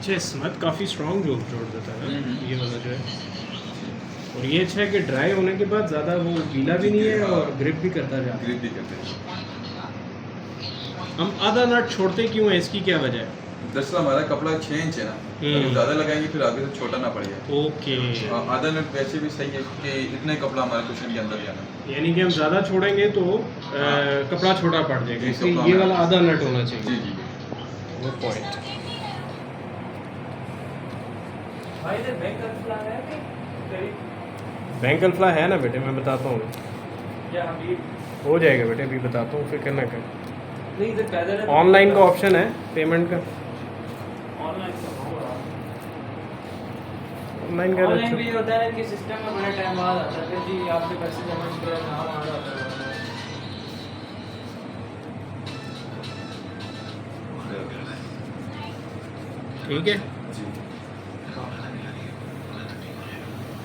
अच्छा, स्मथ काफ़ी स्ट्रॉन्ग जोड़ देता है ना ये वाला जो है। और ये अच्छा है कि ड्राई होने के बाद ज़्यादा वो गीला भी नहीं है और ग्रिप भी करता जाता है। ग्रिप भी करते हैं। हम आधा नट छोड़ते क्यों है, इसकी क्या वजह है? दरअसल हमारा कपड़ा 6 इंच है ना, अगर ज़्यादा लगाएंगे फिर आगे से छोटा ना पड़ जाए। ओके, आधा नट वैसे भी सही है कि इतना ही कपड़ा हमारे कुशन के अंदर जाना। यानी कि हम ज़्यादा छोड़ेंगे तो कपड़ा छोटा पड़ जाएगा, जी, इसलिए कपड़ा ये वाला आधा नट होना जी चाहिए। जी। वो पॉइंट। भाई इधर बैंकल फ्लाई है कि करीब बैंकल फ्लाई है ना बेटे, मैं बताता हूँ। या अभी हो जाएगा बेटे, अभी बताता हूँ, फिक्र ना कर। नहीं इधर पैदल है। ऑनलाइन का ऑप्शन है पेमेंट का। ऑनलाइन का हो रहा है। ऑनलाइन का ऑनलाइन भी ये होता है कि सिस्टम में बड़े टाइम बाद आता है कि जी आपके पैसे जमा किए नाम आ जाता है। ठीक है।